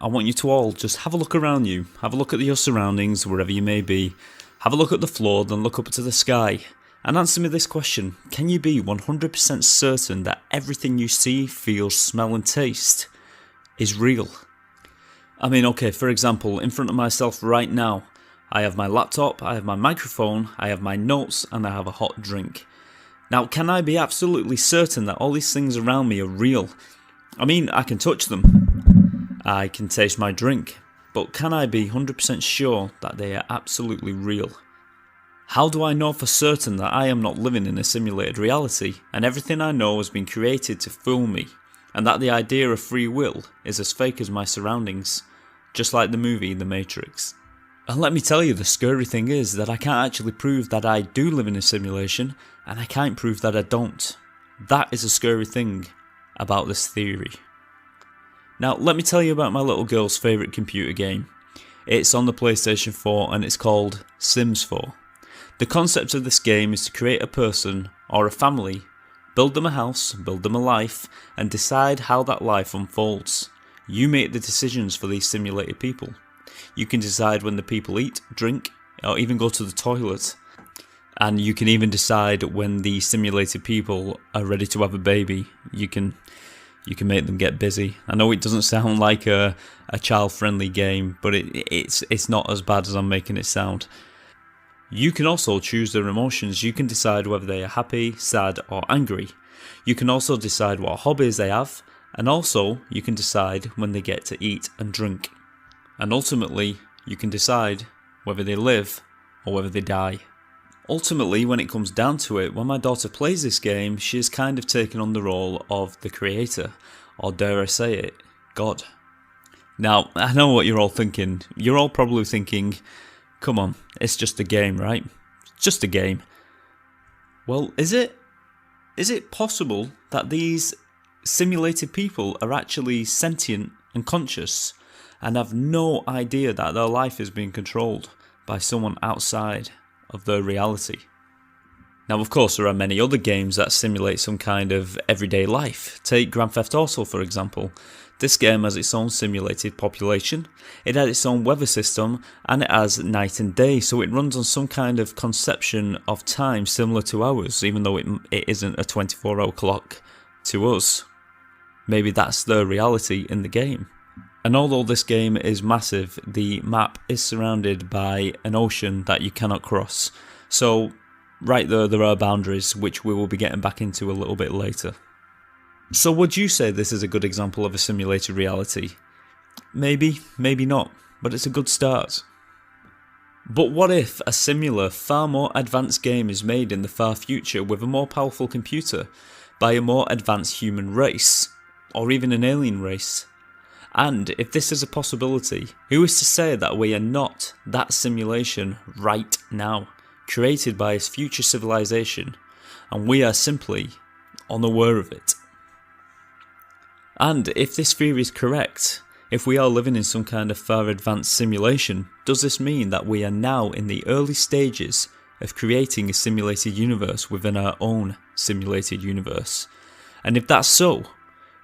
I want you to all just have a look around you, have a look at your surroundings, wherever you may be, have a look at the floor, then look up to the sky, and answer me this question. Can you be 100% certain that everything you see, feel, smell and taste is real? I mean, okay, for example, in front of myself right now, I have my laptop, I have my microphone, I have my notes, and I have a hot drink. Now, can I be absolutely certain that all these things around me are real? I mean, I can touch them, I can taste my drink, but can I be 100% sure that they are absolutely real? How do I know for certain that I am not living in a simulated reality and everything I know has been created to fool me, and that the idea of free will is as fake as my surroundings, just like the movie The Matrix? And let me tell you, the scary thing is that I can't actually prove that I do live in a simulation, and I can't prove that I don't. That is a scary thing about this theory. Now, let me tell you about my little girl's favourite computer game. It's on the PlayStation 4 and it's called Sims 4. The concept of this game is to create a person or a family, build them a house, build them a life, and decide how that life unfolds. You make the decisions for these simulated people. You can decide when the people eat, drink, or even go to the toilet. And you can even decide when the simulated people are ready to have a baby. You can make them get busy. I know it doesn't sound like a child-friendly game, but it's not as bad as I'm making it sound. You can also choose their emotions. You can decide whether they are happy, sad, or angry. You can also decide what hobbies they have, and also you can decide when they get to eat and drink. And ultimately, you can decide whether they live or whether they die. Ultimately, when it comes down to it, when my daughter plays this game, she has kind of taken on the role of the creator, or dare I say it, God. Now, I know what you're all thinking. You're all probably thinking, come on, it's just a game, right? It's just a game. Well, is it? Is it possible that these simulated people are actually sentient and conscious and have no idea that their life is being controlled by someone outside of their reality? Now, of course, there are many other games that simulate some kind of everyday life. Take Grand Theft Auto, for example. This game has its own simulated population, it has its own weather system, and it has night and day, so it runs on some kind of conception of time similar to ours, even though it isn't a 24-hour clock to us. Maybe that's the reality in the game. And although this game is massive, the map is surrounded by an ocean that you cannot cross. So, right there are boundaries, which we will be getting back into a little bit later. So would you say this is a good example of a simulated reality? Maybe, maybe not, but it's a good start. But what if a similar, far more advanced game is made in the far future with a more powerful computer, by a more advanced human race, or even an alien race? And if this is a possibility, who is to say that we are not that simulation right now, created by a future civilization, and we are simply unaware of it? And if this theory is correct, if we are living in some kind of far advanced simulation, does this mean that we are now in the early stages of creating a simulated universe within our own simulated universe? And if that's so,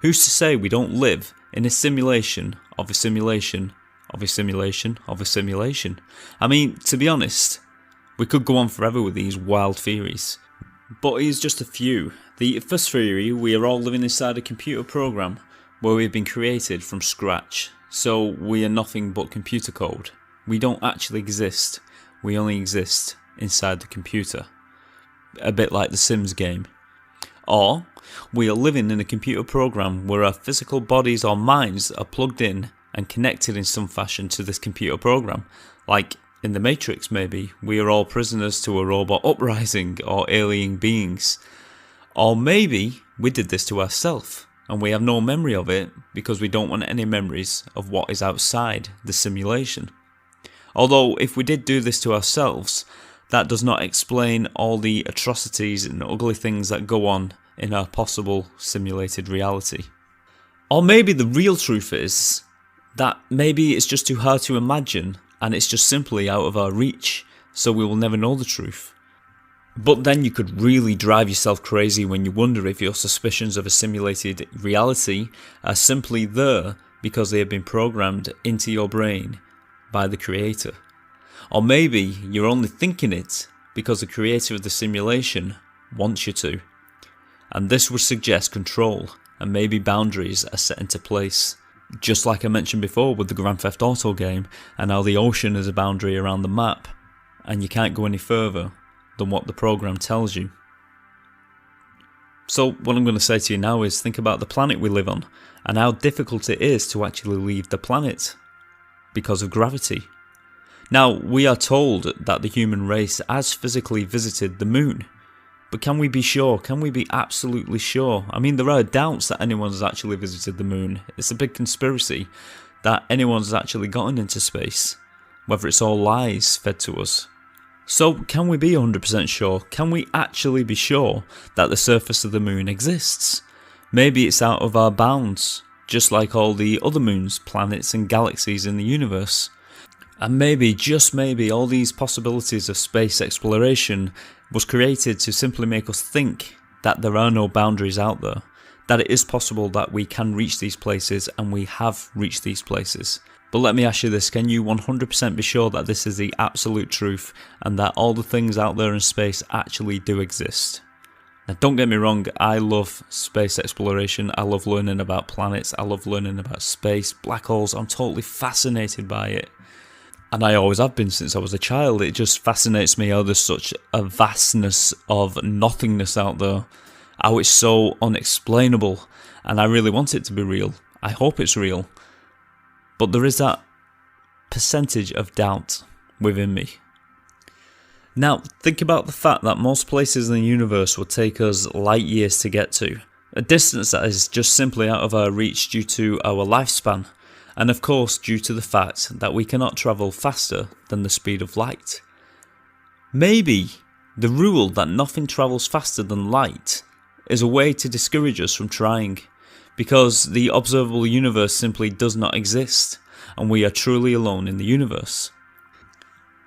who's to say we don't live in a simulation of a simulation of a simulation of a simulation? I mean, to be honest, we could go on forever with these wild theories, but here's just a few. The first theory, we are all living inside a computer program where we've been created from scratch, so we are nothing but computer code. We don't actually exist, we only exist inside the computer. A bit like the Sims game. Or, we are living in a computer program where our physical bodies or minds are plugged in and connected in some fashion to this computer program. Like in The Matrix maybe, we are all prisoners to a robot uprising or alien beings. Or maybe we did this to ourselves and we have no memory of it because we don't want any memories of what is outside the simulation. Although if we did do this to ourselves, that does not explain all the atrocities and ugly things that go on in our possible simulated reality. Or maybe the real truth is that maybe it's just too hard to imagine and it's just simply out of our reach, so we will never know the truth. But then you could really drive yourself crazy when you wonder if your suspicions of a simulated reality are simply there because they have been programmed into your brain by the creator. Or maybe you're only thinking it because the creator of the simulation wants you to. And this would suggest control, and maybe boundaries are set into place. Just like I mentioned before with the Grand Theft Auto game, and how the ocean is a boundary around the map, and you can't go any further than what the program tells you. So what I'm going to say to you now is think about the planet we live on, and how difficult it is to actually leave the planet because of gravity. Now, we are told that the human race has physically visited the moon, but can we be sure? Can we be absolutely sure? I mean, there are doubts that anyone has actually visited the moon. It's a big conspiracy that anyone's actually gotten into space, whether it's all lies fed to us. So, can we be 100% sure? Can we actually be sure that the surface of the moon exists? Maybe it's out of our bounds, just like all the other moons, planets and galaxies in the universe. And maybe, just maybe, all these possibilities of space exploration was created to simply make us think that there are no boundaries out there, that it is possible that we can reach these places, and we have reached these places. But let me ask you this, can you 100% be sure that this is the absolute truth, and that all the things out there in space actually do exist? Now, don't get me wrong, I love space exploration, I love learning about planets, I love learning about space, black holes, I'm totally fascinated by it. And I always have been since I was a child. It just fascinates me how there's such a vastness of nothingness out there, how it's so unexplainable, and I really want it to be real. I hope it's real. But there is that percentage of doubt within me. Now, think about the fact that most places in the universe would take us light years to get to, a distance that is just simply out of our reach due to our lifespan. And of course due to the fact that we cannot travel faster than the speed of light. Maybe the rule that nothing travels faster than light is a way to discourage us from trying, because the observable universe simply does not exist, and we are truly alone in the universe.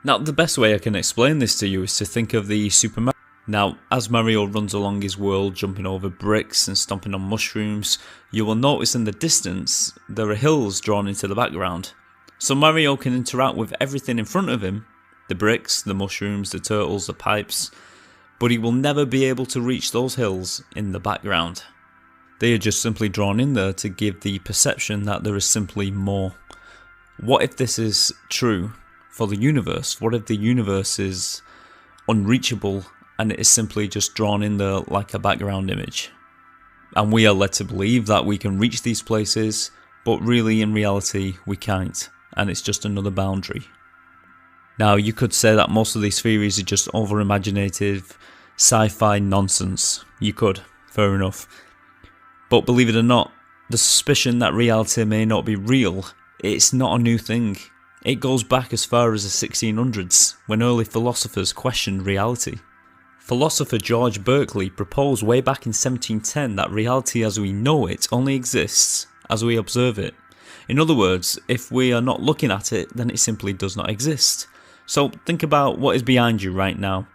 Now, the best way I can explain this to you is to think of the Super Mario. Now, as Mario runs along his world, jumping over bricks and stomping on mushrooms, you will notice in the distance there are hills drawn into the background. So Mario can interact with everything in front of him, the bricks, the mushrooms, the turtles, the pipes, but he will never be able to reach those hills in the background. They are just simply drawn in there to give the perception that there is simply more. What if this is true for the universe? What if the universe is unreachable and it is simply just drawn in there like a background image? And we are led to believe that we can reach these places, but really in reality we can't, and it's just another boundary. Now, you could say that most of these theories are just over-imaginative, sci-fi nonsense. You could, fair enough. But believe it or not, the suspicion that reality may not be real, it's not a new thing. It goes back as far as the 1600s, when early philosophers questioned reality. Philosopher George Berkeley proposed way back in 1710 that reality as we know it only exists as we observe it. In other words, if we are not looking at it, then it simply does not exist. So think about what is behind you right now.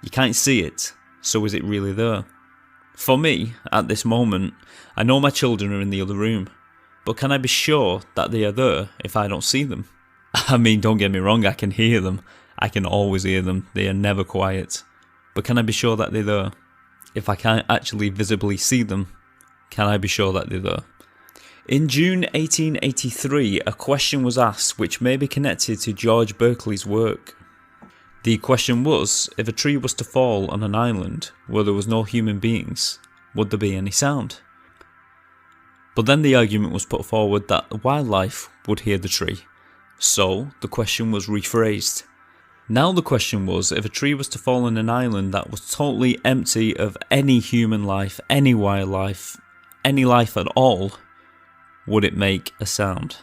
You can't see it, so is it really there? For me, at this moment, I know my children are in the other room, but can I be sure that they are there if I don't see them? I mean, don't get me wrong, I can hear them. I can always hear them. They are never quiet. But can I be sure that they're there? If I can't actually visibly see them, can I be sure that they're there? In June 1883, a question was asked which may be connected to George Berkeley's work. The question was, if a tree was to fall on an island where there was no human beings, would there be any sound? But then the argument was put forward that wildlife would hear the tree, so the question was rephrased. Now the question was, if a tree was to fall on an island that was totally empty of any human life, any wildlife, any life at all, would it make a sound?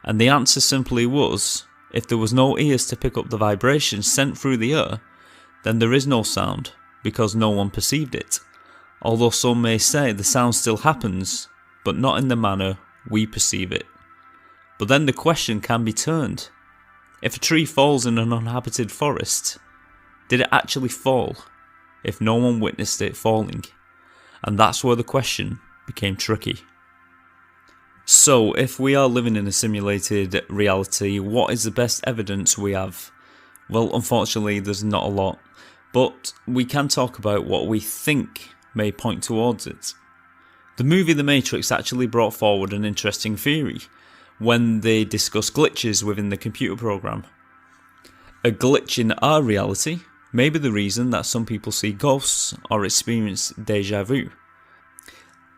And the answer simply was, if there was no ears to pick up the vibrations sent through the air, then there is no sound, because no one perceived it. Although some may say the sound still happens, but not in the manner we perceive it. But then the question can be turned. If a tree falls in an uninhabited forest, did it actually fall, if no one witnessed it falling? And that's where the question became tricky. So, if we are living in a simulated reality, what is the best evidence we have? Well, unfortunately, there's not a lot, but we can talk about what we think may point towards it. The movie The Matrix actually brought forward an interesting theory when they discussed glitches within the computer program. A glitch in our reality may be the reason that some people see ghosts or experience deja vu.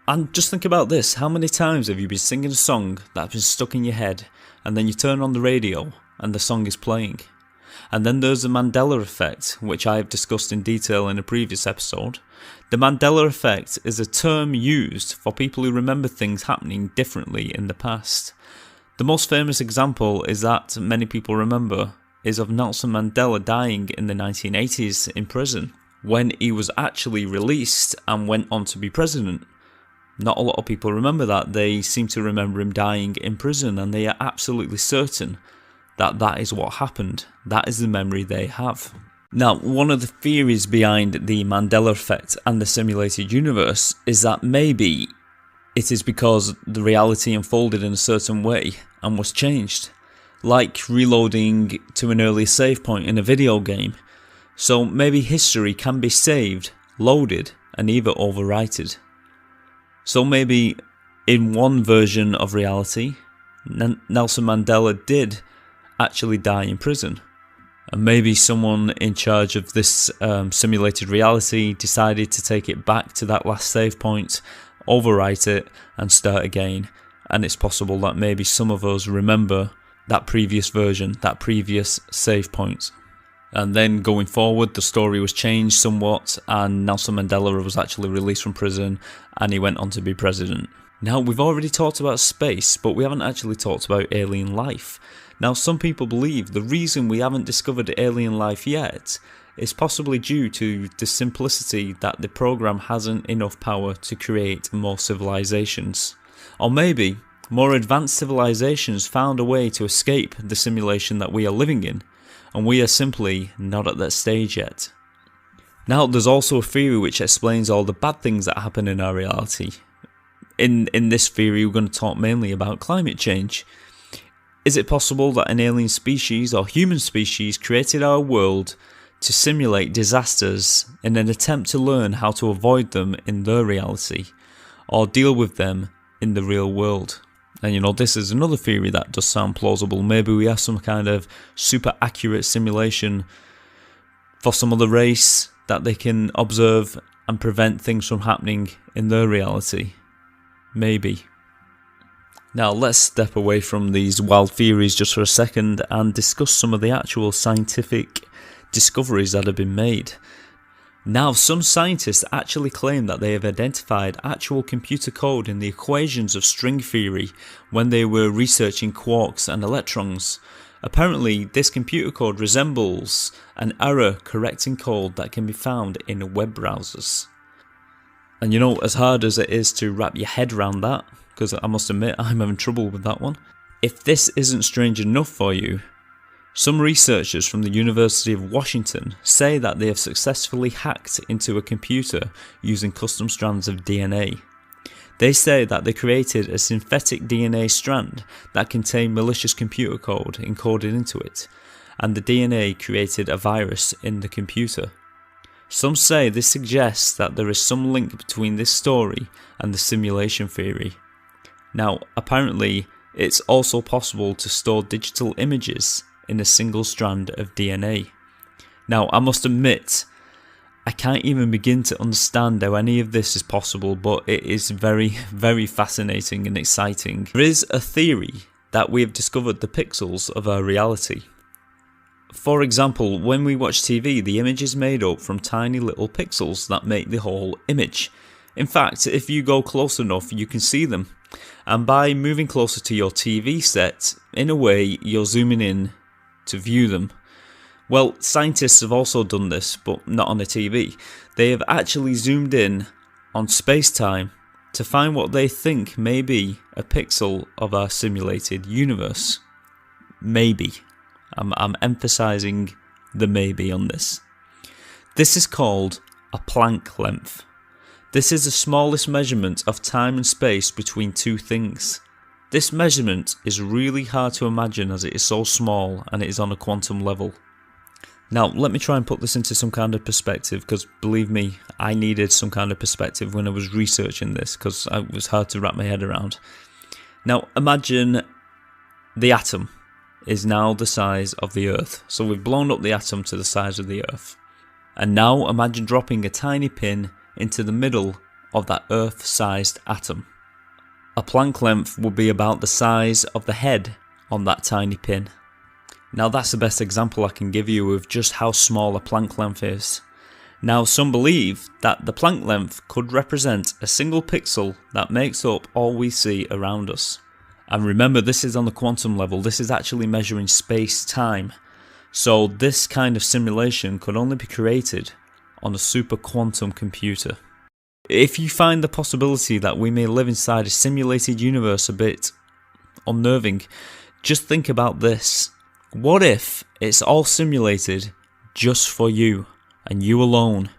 And just think about this, how many times have you been singing a song that's been stuck in your head and then you turn on the radio and the song is playing? And then there's the Mandela effect, which I have discussed in detail in a previous episode. The Mandela effect is a term used for people who remember things happening differently in the past. The most famous example is that many people remember is of Nelson Mandela dying in the 1980s in prison, when he was actually released and went on to be president. Not a lot of people remember that. They seem to remember him dying in prison, and they are absolutely certain that that is what happened. That is the memory they have. Now, one of the theories behind the Mandela effect and the simulated universe is that maybe it is because the reality unfolded in a certain way and was changed, like reloading to an earlier save point in a video game. So maybe history can be saved, loaded, and either overwritten. So maybe in one version of reality, Nelson Mandela did actually die in prison. And maybe someone in charge of this simulated reality decided to take it back to that last save point, overwrite it, and start again. And it's possible that maybe some of us remember that previous version, that previous save point. And then going forward, the story was changed somewhat, and Nelson Mandela was actually released from prison, and he went on to be president. Now, we've already talked about space, but we haven't actually talked about alien life. Now, some people believe the reason we haven't discovered alien life yet is possibly due to the simplicity that the program hasn't enough power to create more civilizations. Or maybe more advanced civilizations found a way to escape the simulation that we are living in, and we are simply not at that stage yet. Now, there's also a theory which explains all the bad things that happen in our reality. In this theory, we're going to talk mainly about climate change. Is it possible that an alien species or human species created our world to simulate disasters in an attempt to learn how to avoid them in their reality, or deal with them in the real world? And this is another theory that does sound plausible. Maybe we have some kind of super accurate simulation for some other race that they can observe and prevent things from happening in their reality. Maybe. Now let's step away from these wild theories just for a second and discuss some of the actual scientific discoveries that have been made. Now, some scientists actually claim that they have identified actual computer code in the equations of string theory when they were researching quarks and electrons. Apparently, this computer code resembles an error correcting code that can be found in web browsers. And as hard as it is to wrap your head around that, because I must admit I'm having trouble with that one, if this isn't strange enough for you, some researchers from the University of Washington say that they have successfully hacked into a computer using custom strands of DNA. They say that they created a synthetic DNA strand that contained malicious computer code encoded into it, and the DNA created a virus in the computer. Some say this suggests that there is some link between this story and the simulation theory. Now, apparently, it's also possible to store digital images in a single strand of DNA. Now, I must admit, I can't even begin to understand how any of this is possible, but it is very, very fascinating and exciting. There is a theory that we have discovered the pixels of our reality. For example, when we watch TV, the image is made up from tiny little pixels that make the whole image. In fact, if you go close enough, you can see them. And by moving closer to your TV set, in a way, you're zooming in to view them. Well, scientists have also done this, but not on a TV. They have actually zoomed in on space-time to find what they think may be a pixel of our simulated universe. Maybe. I'm emphasizing the maybe on this. This is called a Planck length. This is the smallest measurement of time and space between two things. This measurement is really hard to imagine as it is so small and it is on a quantum level. Now, let me try and put this into some kind of perspective, because believe me, I needed some kind of perspective when I was researching this, because it was hard to wrap my head around. Now, imagine the atom is now the size of the Earth. So we've blown up the atom to the size of the Earth. And now imagine dropping a tiny pin into the middle of that Earth-sized atom. A Planck length would be about the size of the head on that tiny pin. Now that's the best example I can give you of just how small a Planck length is. Now some believe that the Planck length could represent a single pixel that makes up all we see around us. And remember, this is on the quantum level, this is actually measuring space-time. So this kind of simulation could only be created on a super quantum computer. If you find the possibility that we may live inside a simulated universe a bit unnerving, just think about this. What if it's all simulated just for you and you alone?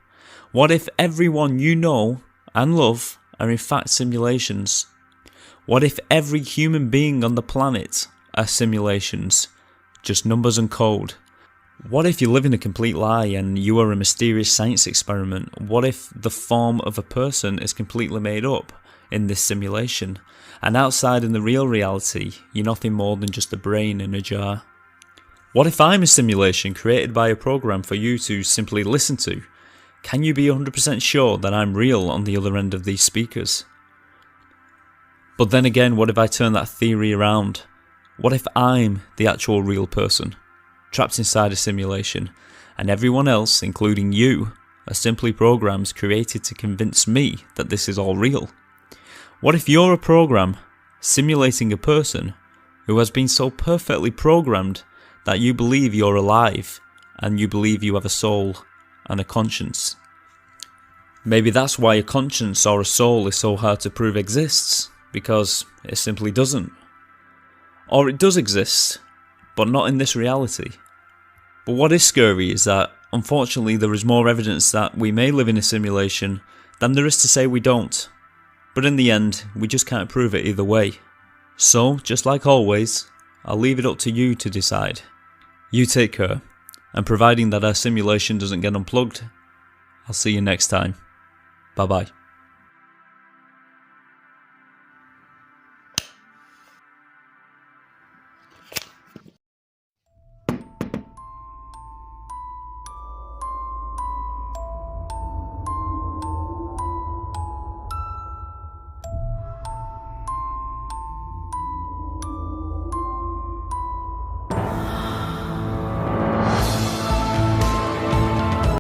What if everyone you know and love are in fact simulations? What if every human being on the planet are simulations, just numbers and code? What if you live in a complete lie and you are a mysterious science experiment? What if the form of a person is completely made up in this simulation, and outside in the real reality, you're nothing more than just a brain in a jar? What if I'm a simulation created by a program for you to simply listen to? Can you be 100% sure that I'm real on the other end of these speakers? But then again, what if I turn that theory around? What if I'm the actual real person, trapped inside a simulation, and everyone else, including you, are simply programs created to convince me that this is all real? What if you're a program simulating a person who has been so perfectly programmed that you believe you're alive and you believe you have a soul and a conscience? Maybe that's why a conscience or a soul is so hard to prove exists, because it simply doesn't. Or it does exist, but not in this reality. But what is scary is that, unfortunately, there is more evidence that we may live in a simulation than there is to say we don't. But in the end, we just can't prove it either way. So, just like always, I'll leave it up to you to decide. You take care, and providing that our simulation doesn't get unplugged, I'll see you next time. Bye bye.